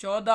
14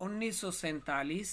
1947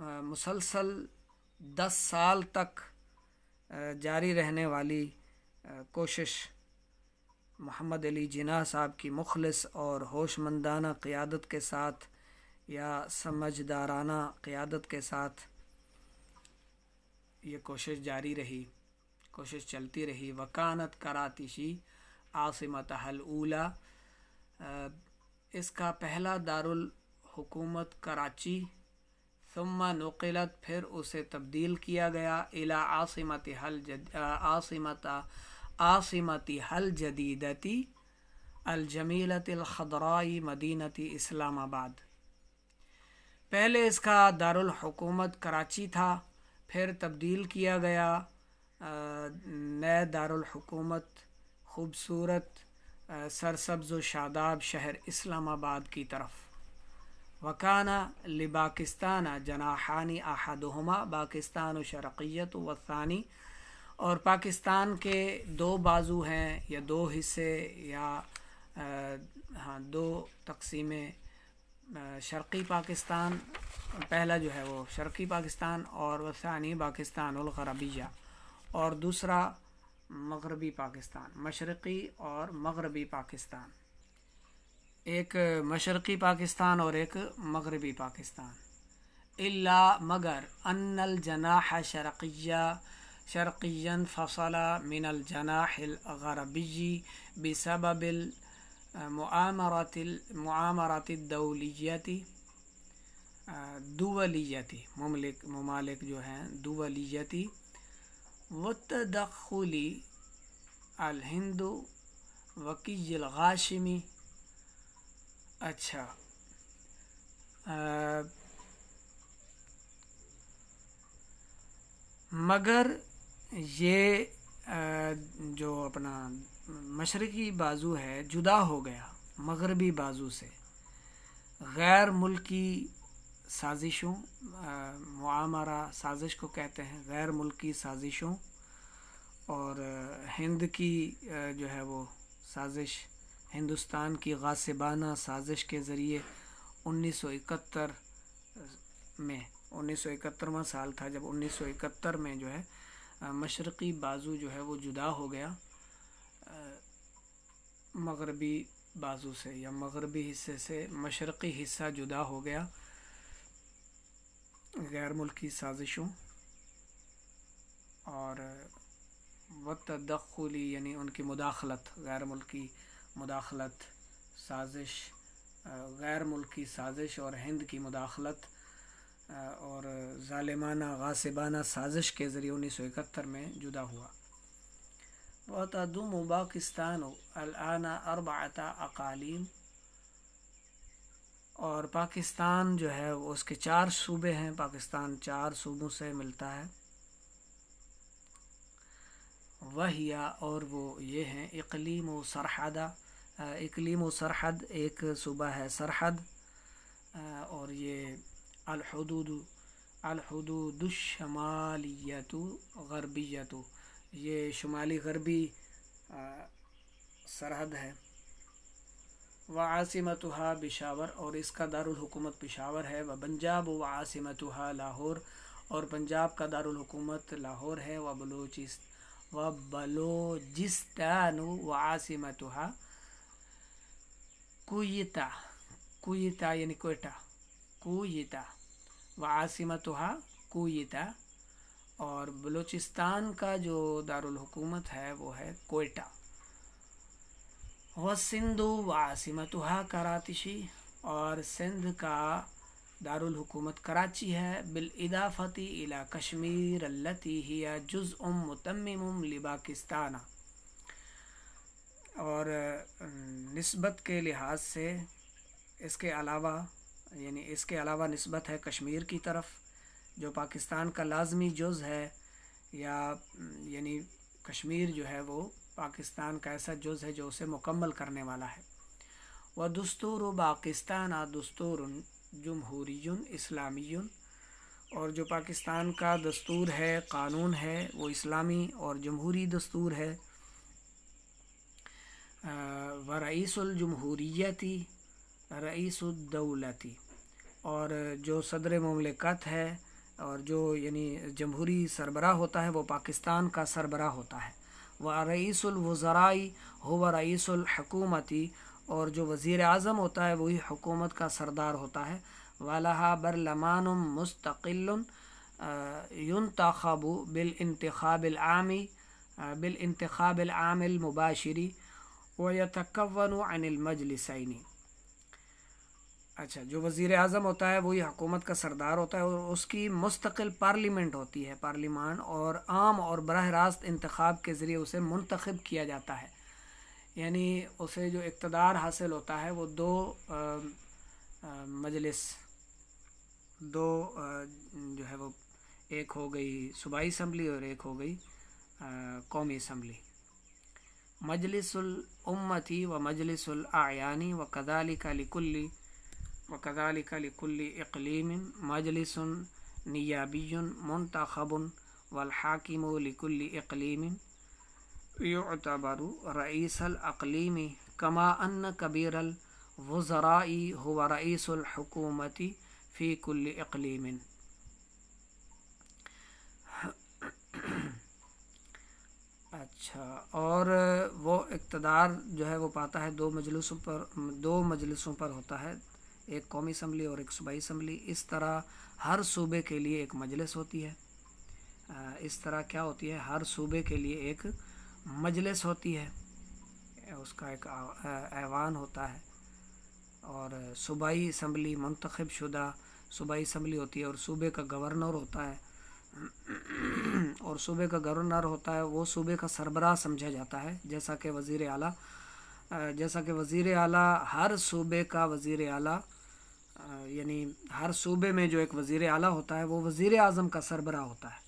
مسلسل 10 سال تک جاری رہنے والی کوشش محمد علی جناح صاحب کی مخلص اور ہوش مندانہ قیادت کے ساتھ یا سمجھدارانہ قیادت کے ساتھ یہ کوشش جاری رہی، کوشش چلتی رہی۔ وکانت کراتشی عاصمتہ الاولی، اس کا پہلا دارالحکومت کراچی، ثم نقلت، پھر اسے تبدیل کیا گیا، الی عاصمتہ الجدیدتی الجمیلۃ الخضراء مدینۃ اسلام آباد۔ پہلے اس کا دارالحکومت کراچی تھا، پھر تبدیل کیا گیا نئے دارالحکومت خوبصورت سرسبز و شاداب شہر اسلام آباد کی طرف۔ وکانا لپاکستان جناحان احدہما پاکستان شرقیۃ والثانی، اور پاکستان کے 2 بازو ہیں یا 2 حصے یا 2 تقسیمیں، شرقی پاکستان پہلا جو ہے وہ شرقی پاکستان، اور والثانی پاکستان الغربیہ، اور دوسرا مغربی پاکستان، مشرقی اور مغربی پاکستان، ایک مشرقی پاکستان اور ایک مغربی پاکستان۔ الا مگر ان الجناح شرقیا فصل من الجناح الغربی بسبب المؤامرات دولیتی، ممالک جو ہیں دولیتی، وتدخلی الہند وکی الغاشمی۔ اچھا، مگر یہ جو اپنا مشرقی بازو ہے جدا ہو گیا مغربی بازو سے، غیر ملکی سازشوں، معامرہ سازش کو کہتے ہیں، غیر ملکی سازشوں، اور ہند کی جو ہے وہ سازش، ہندوستان کی غاصبانہ سازش کے ذریعے 1971 میں 1971واں سال تھا جب 1971 میں جو ہے مشرقی بازو جو ہے وہ جدا ہو گیا مغربی بازو سے، یا مغربی حصے سے مشرقی حصہ جدا ہو گیا غیر ملکی سازشوں اور وتدخلی یعنی ان کی مداخلت، غیر ملکی مداخلت، سازش، غیر ملکی سازش اور ہند کی مداخلت اور ظالمانہ غاصبانہ سازش کے ذریعے 1971 میں جدا ہوا۔ وتضم پاکستان الآن 4 اقالیم، اور پاکستان جو ہے وہ اس کے 4 صوبے ہیں، پاکستان 4 صوبوں سے ملتا ہے۔ وہیا، اور وہ یہ ہیں، اقلیم و سرحدہ، اقلیم و سرحد ایک صوبہ ہے سرحد، اور یہ الحدود الشمالیت غربیت، یہ شمالی غربی سرحد ہے۔ وعاصمتها پشاور، اور اس کا دارالحکومت پشاور ہے۔ وپنجاب وعاصمتها لاہور، اور پنجاب کا دارالحکومت لاہور ہے۔ وبلوچستان وعاصمتها کوئٹہ یعنی کوئٹہ، کوئٹہ وعاصمتها کوئٹہ، اور بلوچستان کا جو دارالحکومت ہے وہ ہے کوئٹہ۔ وسندھ وعاصمتها کراچی، اور سندھ کا دارالحکومت کراچی ہے۔ بالاضافۃ الی کشمیر التي هي جزء متمم لپاکستان، اور نسبت کے لحاظ سے اس کے علاوہ، یعنی اس کے علاوہ نسبت ہے کشمیر کی طرف جو پاکستان کا لازمی جز ہے، یا یعنی کشمیر جو ہے وہ پاکستان کا ایسا جز ہے جو اسے مکمل کرنے والا ہے۔ ودستور پاکستان دستور جمہوری اسلامی، اور جو پاکستان کا دستور ہے، قانون ہے، وہ اسلامی اور جمہوری دستور ہے۔ ورئیس الجمہوریتی رئیس الدولتی، اور جو صدر مملکت ہے اور جو یعنی جمہوری سربراہ ہوتا ہے وہ پاکستان کا سربراہ ہوتا ہے. ورئیس الوزراء هو رئیس الحکومتی، اور جو وزیر اعظم ہوتا ہے وہی حکومت کا سردار ہوتا ہے. وَلَهَا برلمان مستقل ينتخب بالانتخاب العام المباشر ويتكون عن المجلسين. اچھا، جو وزیر اعظم ہوتا ہے وہی حکومت کا سردار ہوتا ہے اور اس کی مستقل پارلیمنٹ ہوتی ہے، پارلیمان، اور عام اور براہ راست انتخاب کے ذریعے اسے منتخب کیا جاتا ہے. یعنی اسے جو اقتدار حاصل ہوتا ہے وہ دو مجلس، دو جو ہے وہ ایک ہو گئی صوبائی اسمبلی اور ایک ہو گئی قومی اسمبلی. مجلس الامتی و مجلس الاعیانی وکذالک لکل اقلیم مجلس نیابی منتخب والحاکم لکل اقلیم یعتبر رئیس الاقلیم کما ان کبیر الوزراء هو رئیس الحکومت فی کل اقلیم. اچھا، اور وہ اقتدار جو ہے وہ پاتا ہے دو مجلسوں پر ہوتا ہے، ایک قومی اسمبلی اور ایک صوبائی اسمبلی. اس طرح ہر صوبے کے لیے ایک مجلس ہوتی ہے، اس طرح کیا ہوتی ہے، ہر صوبے کے لیے ایک مجلس ہوتی ہے، اس کا ایک ایوان ہوتا ہے. اور صوبائی اسمبلی منتخب شدہ صوبائی اسمبلی ہوتی ہے اور صوبے کا گورنر ہوتا ہے، اور صوبے کا گورنر ہوتا ہے وہ صوبے کا سربراہ سمجھا جاتا ہے، جیسا کہ وزیر اعلیٰ ہر صوبے کا وزیر اعلیٰ، یعنی ہر صوبے میں جو ایک وزیر اعلیٰ ہوتا ہے وہ وزیر اعظم کا سربراہ ہوتا ہے،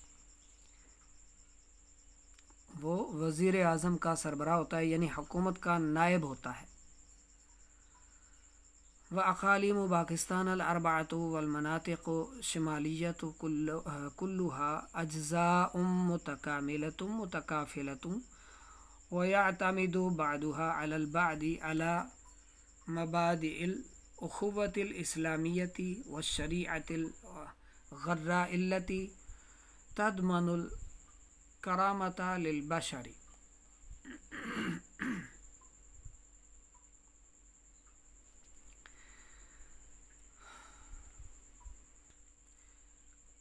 وہ وزیر اعظم کا سربراہ ہوتا ہے، یعنی حکومت کا نائب ہوتا ہے. وأقاليم باكستان الأربعة والمناطق الشمالية كلها أجزاء متكاملة متكافلة ويعتمد بعضها على البعض على مبادئ الأخوة الإسلامية والشريعة الغراء التي تضمن الكرامة للبشر.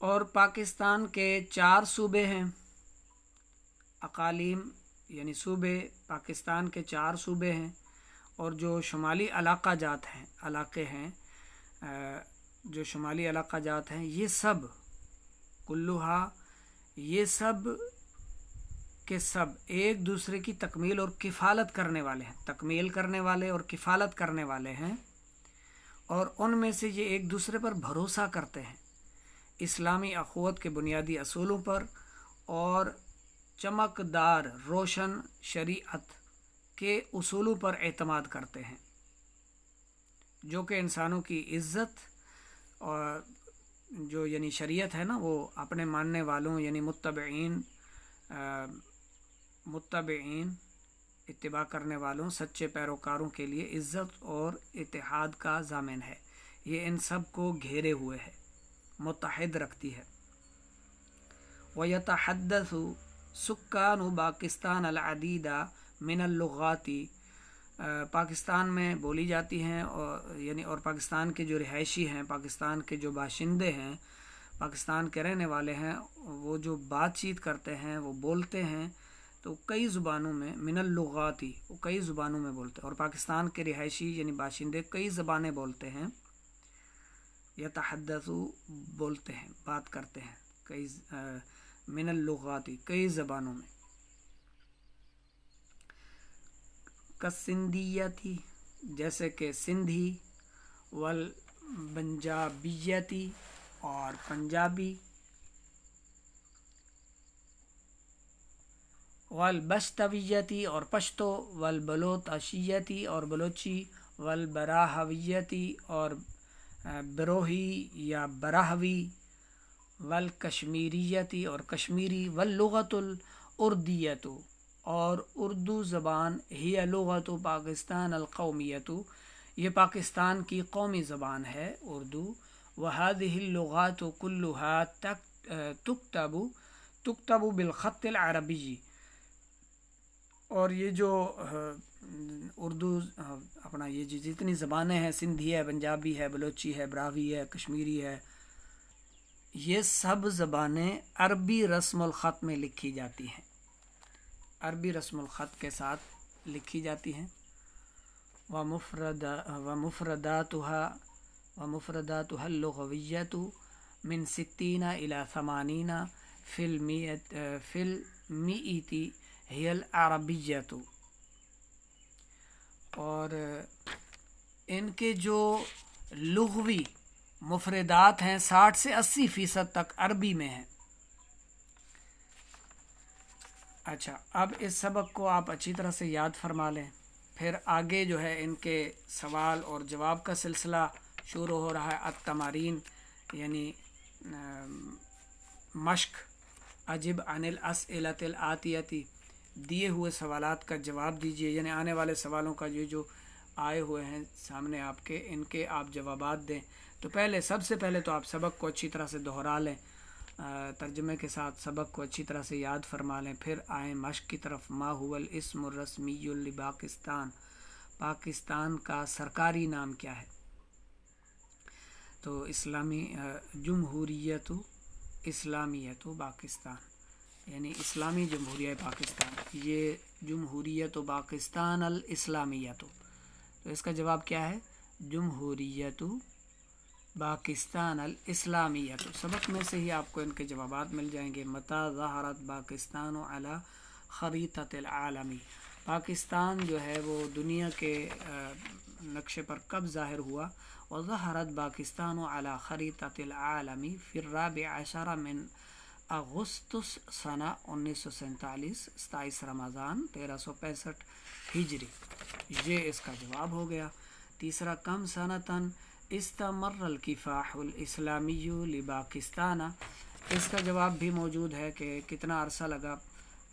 اور پاکستان کے 4 صوبے ہیں، اقالیم یعنی صوبے، پاکستان کے 4 صوبے ہیں، اور جو شمالی علاقے ہیں جو شمالی علاقہ جات ہیں، یہ سب کلوہا، یہ سب کے سب ایک دوسرے کی تکمیل اور کفالت کرنے والے ہیں، تکمیل کرنے والے اور کفالت کرنے والے ہیں، اور ان میں سے یہ ایک دوسرے پر بھروسہ کرتے ہیں، اسلامی اخوت کے بنیادی اصولوں پر اور چمکدار روشن شریعت کے اصولوں پر اعتماد کرتے ہیں، جو کہ انسانوں کی عزت اور جو یعنی شریعت ہے نا، وہ اپنے ماننے والوں یعنی متبعین اتباع کرنے والوں سچے پیروکاروں کے لیے عزت اور اتحاد کا ضامن ہے. یہ ان سب کو گھیرے ہوئے ہے، متحد رکھتی ہے. وَيَتَحَدَّثُ سُكَّانُ پاکستان العدید من اللغات، پاکستان میں بولی جاتی ہیں اور پاکستان کے جو رہائشی ہیں، پاکستان کے جو باشندے ہیں، پاکستان کے رہنے والے ہیں، وہ جو بات چیت کرتے ہیں، وہ بولتے ہیں تو کئی زبانوں میں، من اللغات، وہ کئی زبانوں میں بولتے ہیں. اور پاکستان کے رہائشی یعنی باشندے کئی زبانیں بولتے ہیں. یتحدثو بولتے ہیں، بات کرتے ہیں، کئی من اللغات کئی زبانوں میں. کسندیتی جیسے کہ سندھی، والبنجابیتی اور پنجابی، والبشتویتی اور پشتو، والبلوچیتی اور بلوچی، والبراہویتی اور بروہی یا براہوی، والکشمیریتی اور کشمیری، واللغت الاردیت اور اردو زبان، ہی لغت پاکستان القومیت، یہ پاکستان کی قومی زبان ہے اردو. وهذه اللغات كلها تكتب بالخط العربی، اور یہ جو اردو اپنا یہ جتنی زبانیں ہیں، سندھی ہے، پنجابی ہے، بلوچی ہے، براوی ہے، کشمیری ہے، یہ سب زبانیں عربی رسم الخط میں لکھی جاتی ہیں، عربی رسم الخط کے ساتھ لکھی جاتی ہیں۔ ومفرداتها اللغوية من 60 إلى 80 في المئة هي العربیة، اور ان کے جو لغوی مفردات ہیں 60 سے 80% تک عربی میں ہیں۔ اچھا، اب اس سبق کو آپ اچھی طرح سے یاد فرما لیں، پھر آگے جو ہے ان کے سوال اور جواب کا سلسلہ شروع ہو رہا ہے۔ التمارین یعنی مشق، اجب عن الاسئلۃ الآتیۃ، دیے ہوئے سوالات کا جواب دیجیے، یعنی آنے والے سوالوں کا جو آئے ہوئے ہیں سامنے آپ کے، ان کے آپ جوابات دیں۔ تو سب سے پہلے تو آپ سبق کو اچھی طرح سے دہرا لیں، ترجمے کے ساتھ سبق کو اچھی طرح سے یاد فرما لیں، پھر آئیں مشق کی طرف۔ ما هو الاسم الرسمی لپاکستان، پاکستان کا سرکاری نام کیا ہے؟ تو اسلامی جمہوریت اسلامیت پاکستان، یعنی اسلامی جمہوریہ پاکستان، یہ جمہوریت پاکستان الاسلامیت، تو اس کا جواب کیا ہے؟ جمہوریت پاکستان الاسلامیت۔ سبق میں سے ہی آپ کو ان کے جوابات مل جائیں گے۔ متى ظہرت پاکستان علی خریطۃ العالمی، پاکستان جو ہے وہ دنیا کے نقشے پر کب ظاہر ہوا؟ وظہرت پاکستان علی خریطۃ العالمی فی الرابع عشر من اگست سنہ 1947، 27 رمضان 1365 ہجری، یہ اس کا جواب ہو گیا۔ تیسرا، کم سنتاً استمر الکفاح الاسلامی لپاکستان، اس کا جواب بھی موجود ہے کہ کتنا عرصہ لگا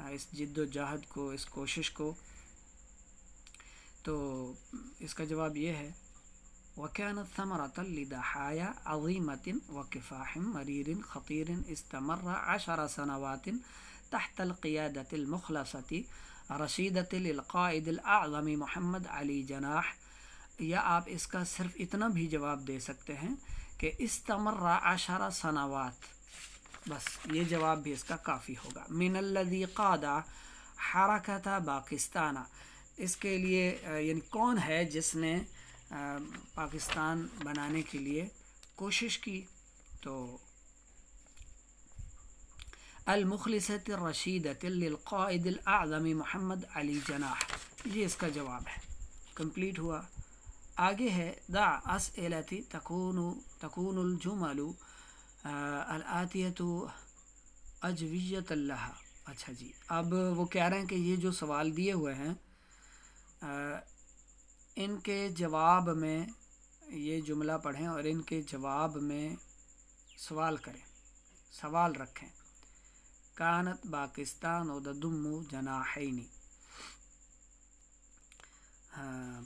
اس جد و جہد کو، اس کوشش کو۔ تو اس کا جواب یہ ہے، وَكَانَتْ ثَمَرَةً لِضَحَايَا عَظِيمَةٍ وَكِفَاحٍ مَرِيرٍ خَطِيرٍ اسْتَمَرَّ 10 سنوات تحت القيادة المخلصة رشیدة للقائد الأعظم محمد علی جناح، یا آپ اس کا صرف اتنا بھی جواب دے سکتے ہیں کہ استمر 10 سنوات، بس یہ جواب بھی اس کا کافی ہوگا۔ من الذی قاد حرکت پاکستان، اس کے لیے یعنی کون ہے جس نے پاکستان بنانے کے لیے کوشش کی؟ تو المخلصۃ الرشیدۃ للقائد الاعظم محمد علی جناح، یہ اس کا جواب ہے، کمپلیٹ ہوا۔ آگے ہے دع اسئلۃ تکون الجمل الآتیۃ اجوبۃ لها، اچھا جی، اب وہ کہہ رہے ہیں کہ یہ جو سوال دیے ہوئے ہیں ان کے جواب میں یہ جملہ پڑھیں اور ان کے جواب میں سوال کریں، سوال رکھیں۔ کانت پاکستان تضم جناحین،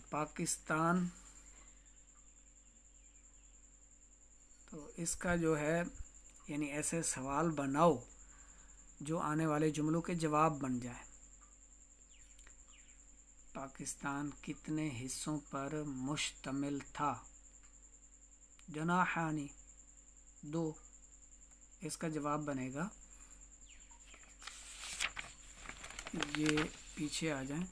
پاکستان، تو اس کا جو ہے یعنی ایسے سوال بناؤ جو آنے والے جملوں کے جواب بن جائے۔ پاکستان کتنے حصوں پر مشتمل تھا؟ جناحانی، 2، اس کا جواب بنے گا، یہ پیچھے آ جائیں،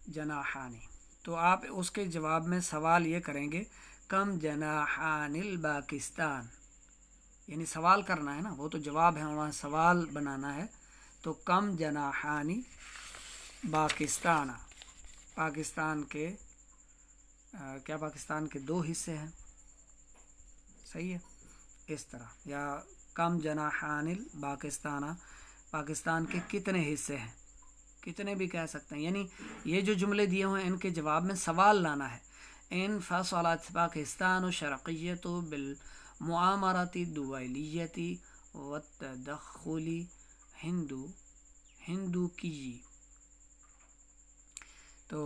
جناحانی، تو آپ اس کے جواب میں سوال یہ کریں گے، کم جناحان الپاکستان، یعنی سوال کرنا ہے نا، وہ تو جواب ہے، وہاں سوال بنانا ہے، تو کم جناحانی پاکستان، پاکستان کے کیا پاکستان کے 2 حصے ہیں، صحیح ہے، اس طرح، یا کم جناحان الپاکستان، پاکستان کے کتنے حصے ہیں، کتنے بھی کہہ سکتے ہیں، یعنی یہ جو جملے دیے ہوئے ہیں ان کے جواب میں سوال لانا ہے۔ انفصلت پاکستان شرقیۃ بالمعامرۃ الدولیۃ والتدخل ہندوکی، تو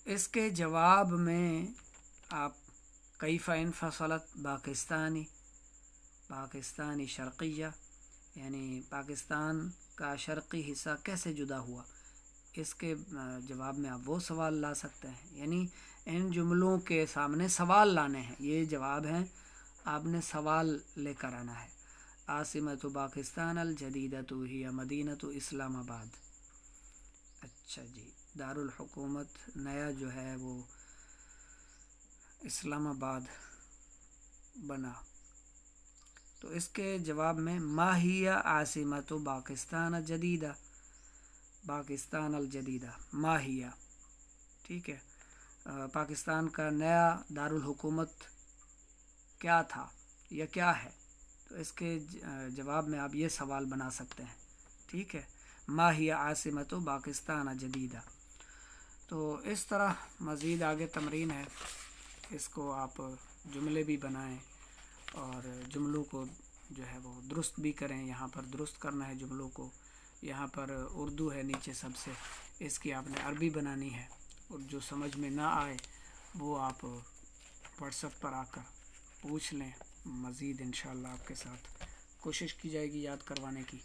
اس کے جواب میں آپ کیف انفصلت پاکستانی شرقیہ، یعنی پاکستان کا شرقی حصہ کیسے جدا ہوا، اس کے جواب میں آپ وہ سوال لا سکتے ہیں. یعنی ان جملوں کے سامنے سوال لانے ہیں، یہ جواب ہیں، آپ نے سوال لے کر آنا ہے. عاصمۃ پاکستان الجدیدۃ ہی مدینۃ اسلام آباد. اچھا جی، دارالحکومت نیا جو ہے وہ اسلام آباد بنا. تو اس کے جواب میں ما ہی عاصمۃ پاکستان الجدیدہ، پاکستان الجدیدہ ما ہی، ٹھیک ہے. پاکستان کا نیا دارالحکومت کیا تھا یا کیا ہے، تو اس کے جواب میں آپ یہ سوال بنا سکتے ہیں، ٹھیک ہے. ما ہی عاصمۃ پاکستان الجدیدہ. تو اس طرح مزید آگے تمرین ہے، اس کو آپ جملے بھی بنائیں اور جملوں کو جو ہے وہ درست بھی کریں. یہاں پر درست کرنا ہے جملوں کو، یہاں پر اردو ہے نیچے سب سے، اس کی آپ نے عربی بنانی ہے. اور جو سمجھ میں نہ آئے وہ آپ واٹس ایپ پر آ کر پوچھ لیں. مزید انشاءاللہ آپ کے ساتھ کوشش کی جائے گی یاد کروانے کی.